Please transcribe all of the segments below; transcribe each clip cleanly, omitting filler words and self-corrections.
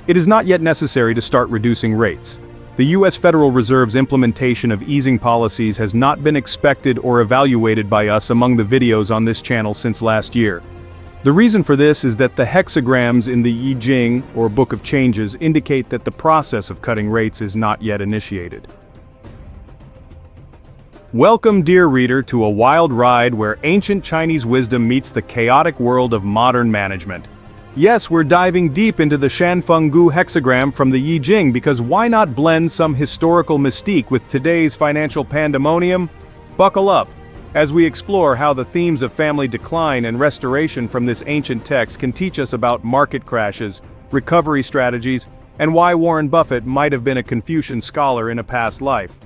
It is not yet necessary to start reducing rates. The U.S. Federal Reserve's implementation of easing policies has not been expected or evaluated by us among the videos on this channel since last year. The reason for this is that the hexagrams in the Yi-Jing, or Book of Changes, indicate that the process of cutting rates is not yet initiated. Welcome, dear reader, to a wild ride where ancient Chinese wisdom meets the chaotic world of modern management. Yes, we're diving deep into the Shanfeng Gu Hexagram from the Yi-Jing because why not blend some historical mystique with today's financial pandemonium? Buckle up as we explore how the themes of family decline and restoration from this ancient text can teach us about market crashes, recovery strategies, and why Warren Buffett might have been a Confucian scholar in a past life.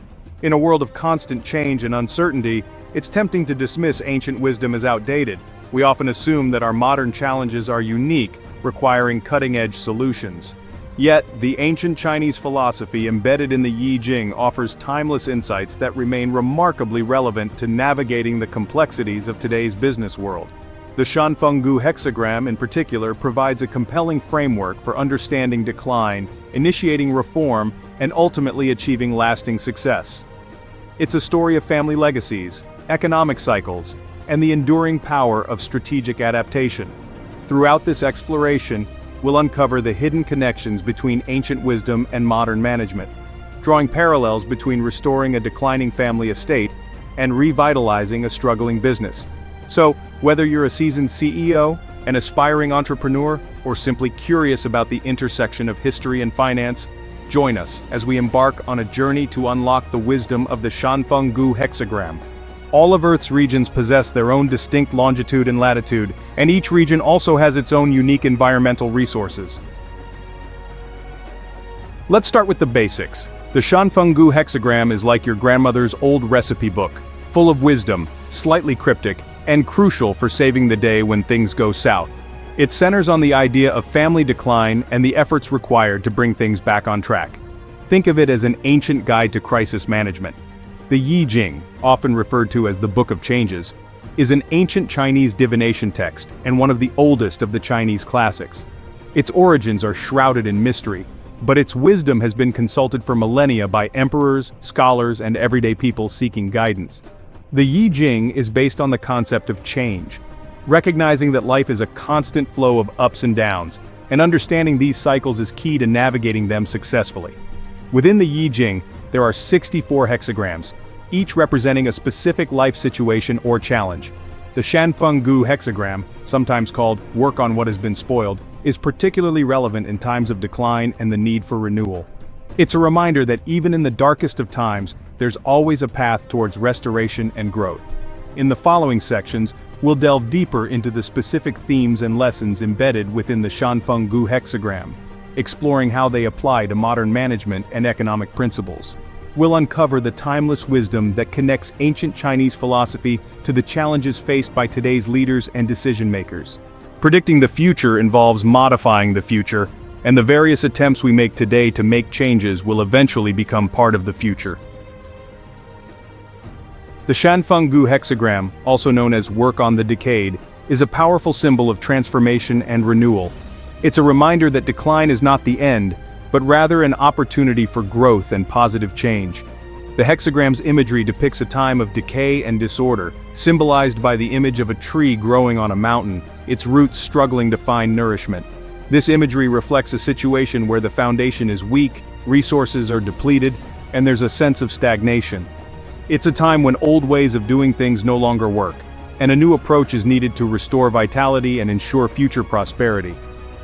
In a world of constant change and uncertainty, it's tempting to dismiss ancient wisdom as outdated. We often assume that our modern challenges are unique, requiring cutting-edge solutions. Yet, the ancient Chinese philosophy embedded in the Yi-Jing offers timeless insights that remain remarkably relevant to navigating the complexities of today's business world. The Shanfeng Gu Hexagram in particular provides a compelling framework for understanding decline, initiating reform, and ultimately achieving lasting success. It's a story of family legacies, economic cycles, and the enduring power of strategic adaptation. Throughout this exploration, we'll uncover the hidden connections between ancient wisdom and modern management, drawing parallels between restoring a declining family estate and revitalizing a struggling business. So, whether you're a seasoned CEO, an aspiring entrepreneur, or simply curious about the intersection of history and finance, join us as we embark on a journey to unlock the wisdom of the Shanfeng Gu Hexagram. All of Earth's regions possess their own distinct longitude and latitude, and each region also has its own unique environmental resources. Let's start with the basics. The Shanfeng Gu Hexagram is like your grandmother's old recipe book, full of wisdom, slightly cryptic, and crucial for saving the day when things go south. It centers on the idea of family decline and the efforts required to bring things back on track. Think of it as an ancient guide to crisis management. The Yi-Jing, often referred to as the Book of Changes, is an ancient Chinese divination text and one of the oldest of the Chinese classics. Its origins are shrouded in mystery, but its wisdom has been consulted for millennia by emperors, scholars, and everyday people seeking guidance. The Yi-Jing is based on the concept of change, recognizing that life is a constant flow of ups and downs, and understanding these cycles is key to navigating them successfully. Within the Yi-Jing, there are 64 hexagrams, each representing a specific life situation or challenge. The Shanfeng Gu Hexagram, sometimes called Work on What Has Been Spoiled, is particularly relevant in times of decline and the need for renewal. It's a reminder that even in the darkest of times, there's always a path towards restoration and growth. In the following sections, we'll delve deeper into the specific themes and lessons embedded within the Shanfeng Gu Hexagram, exploring how they apply to modern management and economic principles. We'll uncover the timeless wisdom that connects ancient Chinese philosophy to the challenges faced by today's leaders and decision-makers. Predicting the future involves modifying the future, and the various attempts we make today to make changes will eventually become part of the future. The Shanfeng Gu Hexagram, also known as Work on the Decade, is a powerful symbol of transformation and renewal. It's a reminder that decline is not the end, but rather an opportunity for growth and positive change. The hexagram's imagery depicts a time of decay and disorder, symbolized by the image of a tree growing on a mountain, its roots struggling to find nourishment. This imagery reflects a situation where the foundation is weak, resources are depleted, and there's a sense of stagnation. It's a time when old ways of doing things no longer work, and a new approach is needed to restore vitality and ensure future prosperity.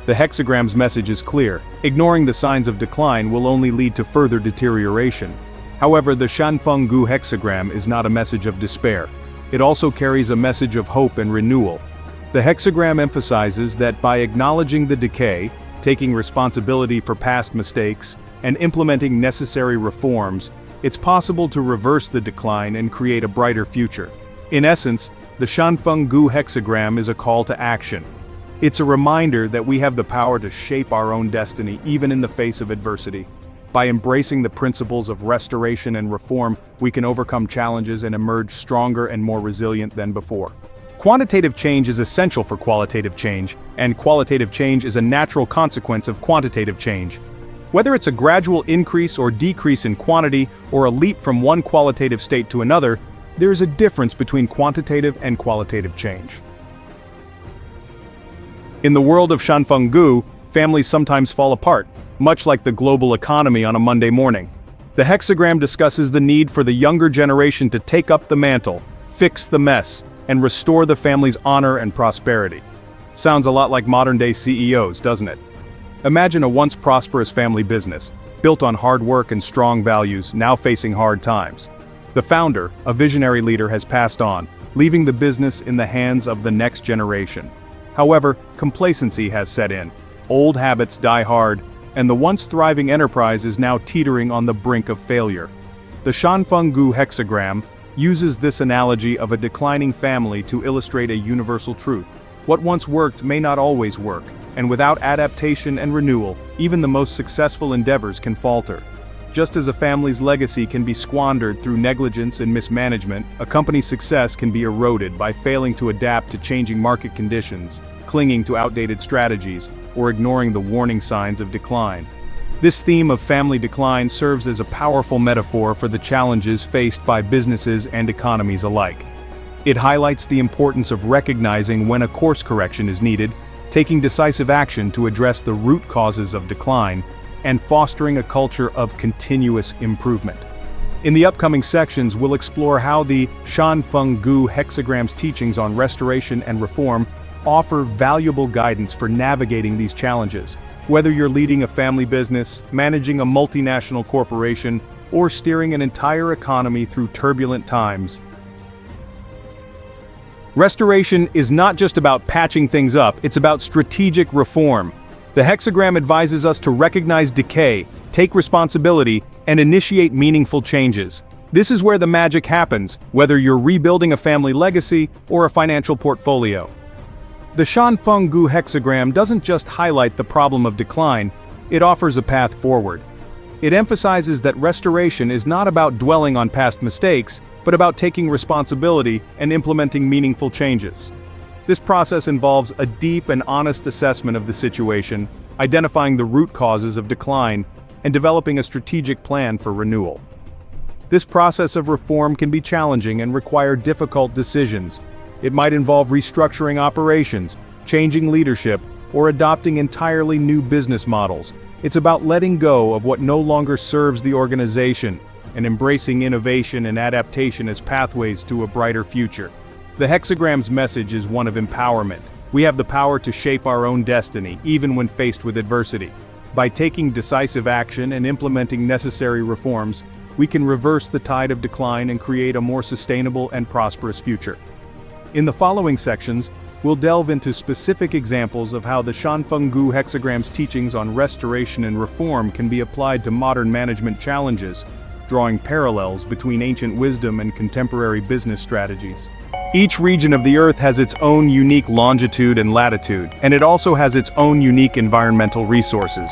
The hexagram's message is clear: ignoring the signs of decline will only lead to further deterioration. However, the Shanfeng Gu Hexagram is not a message of despair. It also carries a message of hope and renewal. The hexagram emphasizes that by acknowledging the decay, taking responsibility for past mistakes, and implementing necessary reforms, it's possible to reverse the decline and create a brighter future. In essence, the Shanfeng Gu Hexagram is a call to action. It's a reminder that we have the power to shape our own destiny even in the face of adversity. By embracing the principles of restoration and reform, we can overcome challenges and emerge stronger and more resilient than before. Quantitative change is essential for qualitative change, and qualitative change is a natural consequence of quantitative change. Whether it's a gradual increase or decrease in quantity or a leap from one qualitative state to another, there is a difference between quantitative and qualitative change. In the world of Shanfeng Gu, families sometimes fall apart, much like the global economy on a Monday morning. The hexagram discusses the need for the younger generation to take up the mantle, fix the mess, and restore the family's honor and prosperity. Sounds a lot like modern-day CEOs, doesn't it? Imagine a once prosperous family business, built on hard work and strong values, now facing hard times. The founder, a visionary leader, has passed on, leaving the business in the hands of the next generation. However, complacency has set in. Old habits die hard, and the once thriving enterprise is now teetering on the brink of failure. The Shanfeng Gu Hexagram uses this analogy of a declining family to illustrate a universal truth. What once worked may not always work, and without adaptation and renewal, even the most successful endeavors can falter. Just as a family's legacy can be squandered through negligence and mismanagement, a company's success can be eroded by failing to adapt to changing market conditions, clinging to outdated strategies, or ignoring the warning signs of decline. This theme of family decline serves as a powerful metaphor for the challenges faced by businesses and economies alike. It highlights the importance of recognizing when a course correction is needed, taking decisive action to address the root causes of decline, and fostering a culture of continuous improvement. In the upcoming sections, we'll explore how the Shanfeng Gu Hexagram's teachings on restoration and reform offer valuable guidance for navigating these challenges. Whether you're leading a family business, managing a multinational corporation, or steering an entire economy through turbulent times, restoration is not just about patching things up, it's about strategic reform. The hexagram advises us to recognize decay, take responsibility, and initiate meaningful changes. This is where the magic happens, whether you're rebuilding a family legacy or a financial portfolio. The Shanfeng Gu Hexagram doesn't just highlight the problem of decline, it offers a path forward. It emphasizes that restoration is not about dwelling on past mistakes, but about taking responsibility and implementing meaningful changes. This process involves a deep and honest assessment of the situation, identifying the root causes of decline, and developing a strategic plan for renewal. This process of reform can be challenging and require difficult decisions. It might involve restructuring operations, changing leadership, or adopting entirely new business models. It's about letting go of what no longer serves the organization and embracing innovation and adaptation as pathways to a brighter future. The hexagram's message is one of empowerment. We have the power to shape our own destiny, even when faced with adversity. By taking decisive action and implementing necessary reforms, we can reverse the tide of decline and create a more sustainable and prosperous future. In the following sections, we'll delve into specific examples of how the Shanfeng Gu Hexagram's teachings on restoration and reform can be applied to modern management challenges, drawing parallels between ancient wisdom and contemporary business strategies. Each region of the Earth has its own unique longitude and latitude, and it also has its own unique environmental resources.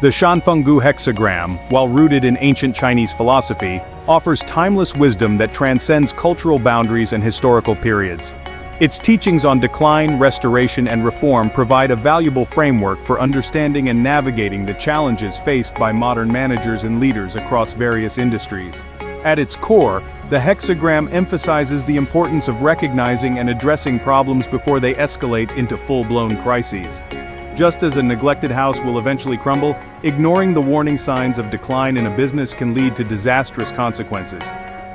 The Shanfeng Gu Hexagram, while rooted in ancient Chinese philosophy, offers timeless wisdom that transcends cultural boundaries and historical periods. Its teachings on decline, restoration, and reform provide a valuable framework for understanding and navigating the challenges faced by modern managers and leaders across various industries. At its core, the hexagram emphasizes the importance of recognizing and addressing problems before they escalate into full-blown crises. Just as a neglected house will eventually crumble, ignoring the warning signs of decline in a business can lead to disastrous consequences.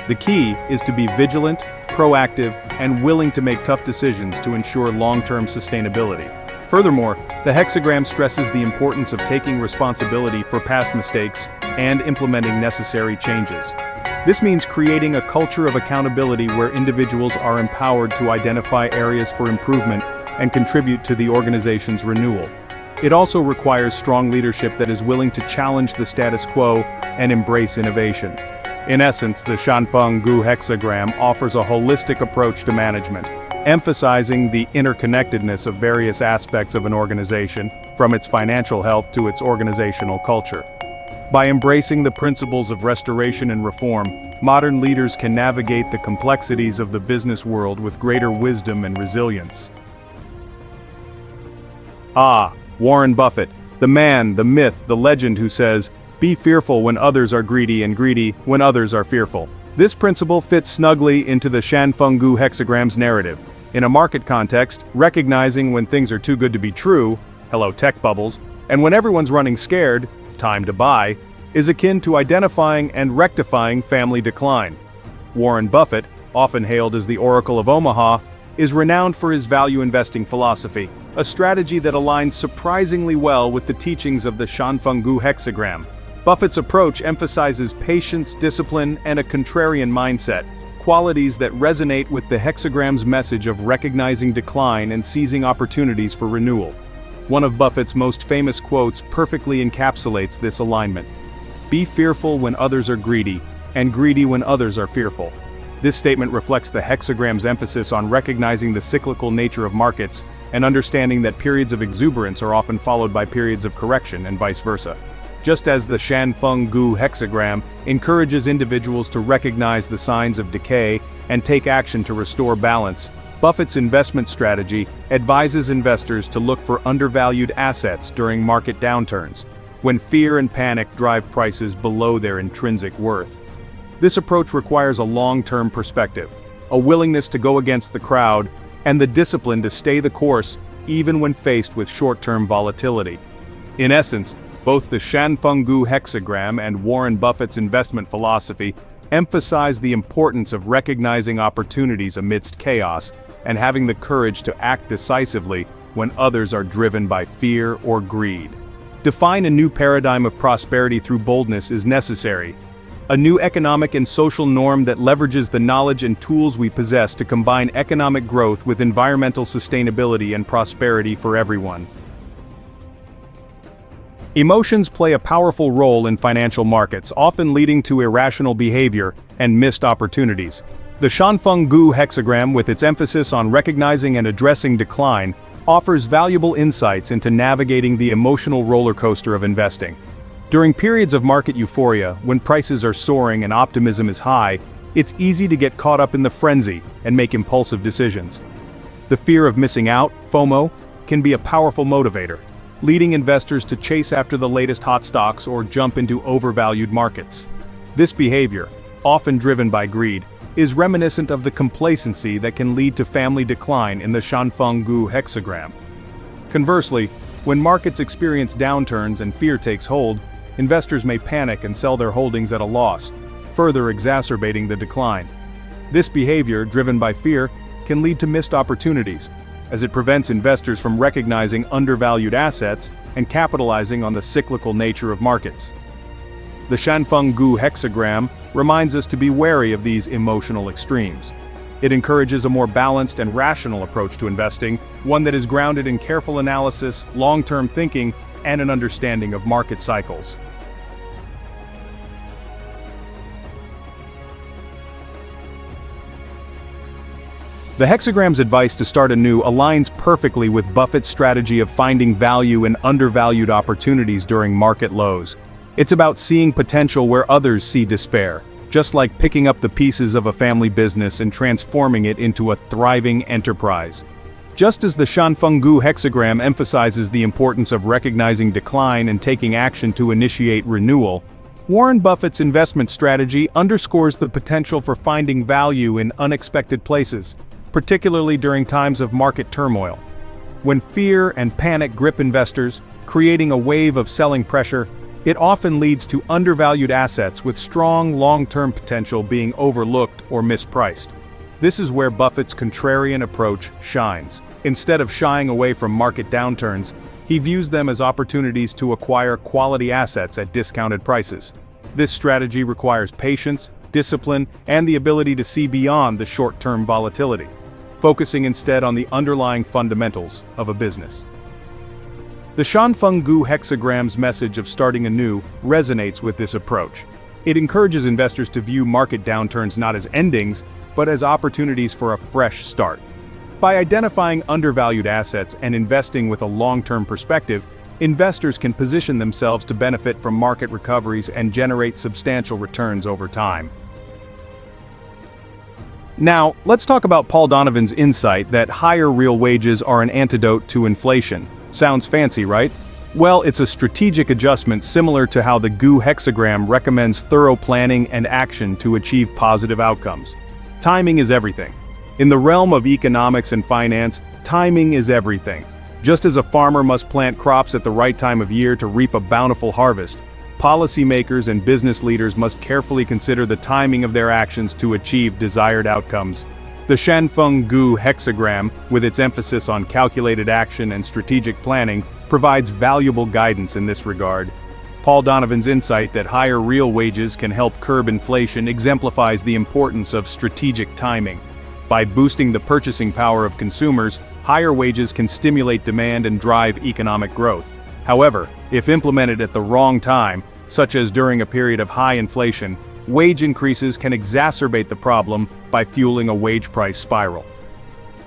The key is to be vigilant, proactive, and willing to make tough decisions to ensure long-term sustainability. Furthermore, the hexagram stresses the importance of taking responsibility for past mistakes and implementing necessary changes. This means creating a culture of accountability where individuals are empowered to identify areas for improvement and contribute to the organization's renewal. It also requires strong leadership that is willing to challenge the status quo and embrace innovation. In essence, the Shanfeng Gu Hexagram offers a holistic approach to management, emphasizing the interconnectedness of various aspects of an organization, from its financial health to its organizational culture. By embracing the principles of restoration and reform, modern leaders can navigate the complexities of the business world with greater wisdom and resilience. Warren Buffett, the man, the myth, the legend who says, "Be fearful when others are greedy and greedy when others are fearful." This principle fits snugly into the Shanfeng Gu Hexagram's narrative. In a market context, recognizing when things are too good to be true, hello tech bubbles, and when everyone's running scared, time to buy, is akin to identifying and rectifying family decline. Warren Buffett, often hailed as the Oracle of Omaha, is renowned for his value investing philosophy, a strategy that aligns surprisingly well with the teachings of the Shanfeng Gu Hexagram. Buffett's approach emphasizes patience, discipline, and a contrarian mindset, qualities that resonate with the hexagram's message of recognizing decline and seizing opportunities for renewal. One of Buffett's most famous quotes perfectly encapsulates this alignment. "Be fearful when others are greedy, and greedy when others are fearful." This statement reflects the hexagram's emphasis on recognizing the cyclical nature of markets and understanding that periods of exuberance are often followed by periods of correction and vice versa. Just as the Shanfeng Gu Hexagram encourages individuals to recognize the signs of decay and take action to restore balance, Buffett's investment strategy advises investors to look for undervalued assets during market downturns, when fear and panic drive prices below their intrinsic worth. This approach requires a long-term perspective, a willingness to go against the crowd, and the discipline to stay the course even when faced with short-term volatility. In essence, both the Shanfeng Gu Hexagram and Warren Buffett's investment philosophy emphasize the importance of recognizing opportunities amidst chaos and having the courage to act decisively when others are driven by fear or greed. Define a new paradigm of prosperity through boldness is necessary. A new economic and social norm that leverages the knowledge and tools we possess to combine economic growth with environmental sustainability and prosperity for everyone. Emotions play a powerful role in financial markets, often leading to irrational behavior and missed opportunities. The Shanfeng Gu Hexagram, with its emphasis on recognizing and addressing decline, offers valuable insights into navigating the emotional roller coaster of investing. During periods of market euphoria, when prices are soaring and optimism is high, it's easy to get caught up in the frenzy and make impulsive decisions. The fear of missing out, FOMO, can be a powerful motivator, leading investors to chase after the latest hot stocks or jump into overvalued markets. This behavior, often driven by greed, is reminiscent of the complacency that can lead to family decline in the Shanfeng Gu Hexagram. Conversely, when markets experience downturns and fear takes hold, investors may panic and sell their holdings at a loss, further exacerbating the decline. This behavior, driven by fear, can lead to missed opportunities, as it prevents investors from recognizing undervalued assets and capitalizing on the cyclical nature of markets. The Shanfeng Gu Hexagram reminds us to be wary of these emotional extremes. It encourages a more balanced and rational approach to investing, one that is grounded in careful analysis, long-term thinking, and an understanding of market cycles. The hexagram's advice to start anew aligns perfectly with Buffett's strategy of finding value in undervalued opportunities during market lows. It's about seeing potential where others see despair, just like picking up the pieces of a family business and transforming it into a thriving enterprise. Just as the Shanfeng Gu Hexagram emphasizes the importance of recognizing decline and taking action to initiate renewal, Warren Buffett's investment strategy underscores the potential for finding value in unexpected places, particularly during times of market turmoil. When fear and panic grip investors, creating a wave of selling pressure, it often leads to undervalued assets with strong long-term potential being overlooked or mispriced. This is where Buffett's contrarian approach shines. Instead of shying away from market downturns, he views them as opportunities to acquire quality assets at discounted prices. This strategy requires patience, discipline, and the ability to see beyond the short-term volatility, focusing instead on the underlying fundamentals of a business. The Shanfeng Gu Hexagram's message of starting anew resonates with this approach. It encourages investors to view market downturns not as endings, but as opportunities for a fresh start. By identifying undervalued assets and investing with a long-term perspective, investors can position themselves to benefit from market recoveries and generate substantial returns over time. Now, let's talk about Paul Donovan's insight that higher real wages are an antidote to inflation. Sounds fancy, right? Well, it's a strategic adjustment similar to how the Gu Hexagram recommends thorough planning and action to achieve positive outcomes. Timing is everything. In the realm of economics and finance, timing is everything. Just as a farmer must plant crops at the right time of year to reap a bountiful harvest, policymakers and business leaders must carefully consider the timing of their actions to achieve desired outcomes. The Shanfeng Gu Hexagram, with its emphasis on calculated action and strategic planning, provides valuable guidance in this regard. Paul Donovan's insight that higher real wages can help curb inflation exemplifies the importance of strategic timing. By boosting the purchasing power of consumers, higher wages can stimulate demand and drive economic growth. However, if implemented at the wrong time, such as during a period of high inflation, wage increases can exacerbate the problem by fueling a wage price spiral.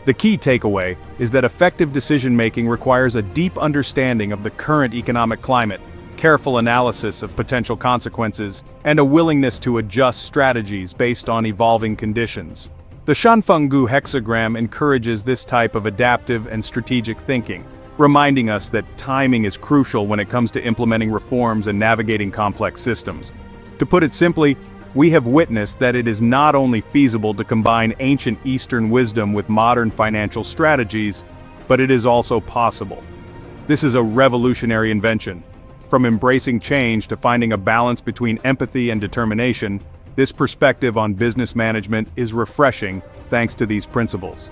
The key takeaway is that effective decision-making requires a deep understanding of the current economic climate, careful analysis of potential consequences, and a willingness to adjust strategies based on evolving conditions. The Shanfeng Gu Hexagram encourages this type of adaptive and strategic thinking, reminding us that timing is crucial when it comes to implementing reforms and navigating complex systems. To put it simply, we have witnessed that it is not only feasible to combine ancient Eastern wisdom with modern financial strategies, but it is also possible. This is a revolutionary invention. From embracing change to finding a balance between empathy and determination, this perspective on business management is refreshing thanks to these principles.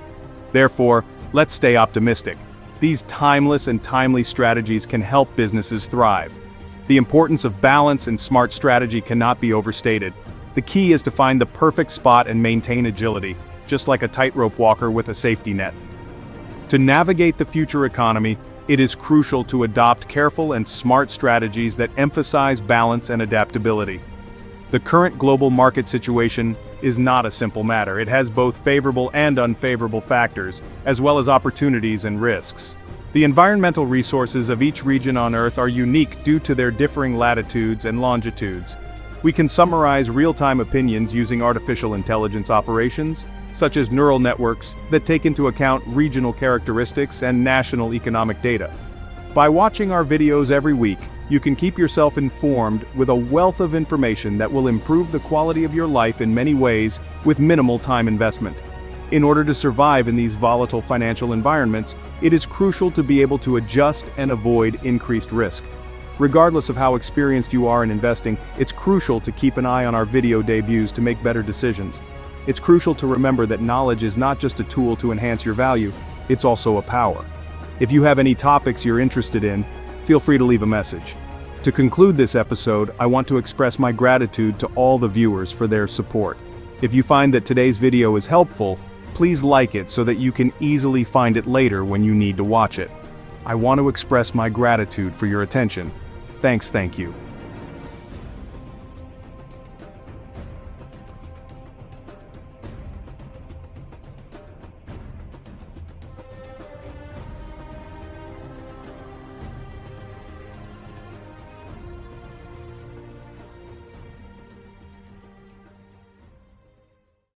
Therefore, let's stay optimistic. These timeless and timely strategies can help businesses thrive. The importance of balance and smart strategy cannot be overstated. The key is to find the perfect spot and maintain agility, just like a tightrope walker with a safety net. To navigate the future economy, it is crucial to adopt careful and smart strategies that emphasize balance and adaptability. The current global market situation is not a simple matter. It has both favorable and unfavorable factors, as well as opportunities and risks. The environmental resources of each region on Earth are unique due to their differing latitudes and longitudes. We can summarize real-time opinions using artificial intelligence operations, such as neural networks, that take into account regional characteristics and national economic data. By watching our videos every week, you can keep yourself informed with a wealth of information that will improve the quality of your life in many ways with minimal time investment. In order to survive in these volatile financial environments, it is crucial to be able to adjust and avoid increased risk. Regardless of how experienced you are in investing, it's crucial to keep an eye on our video debuts to make better decisions. It's crucial to remember that knowledge is not just a tool to enhance your value, it's also a power. If you have any topics you're interested in, feel free to leave a message. To conclude this episode, I want to express my gratitude to all the viewers for their support. If you find that today's video is helpful, please like it so that you can easily find it later when you need to watch it. I want to express my gratitude for your attention. Thank you.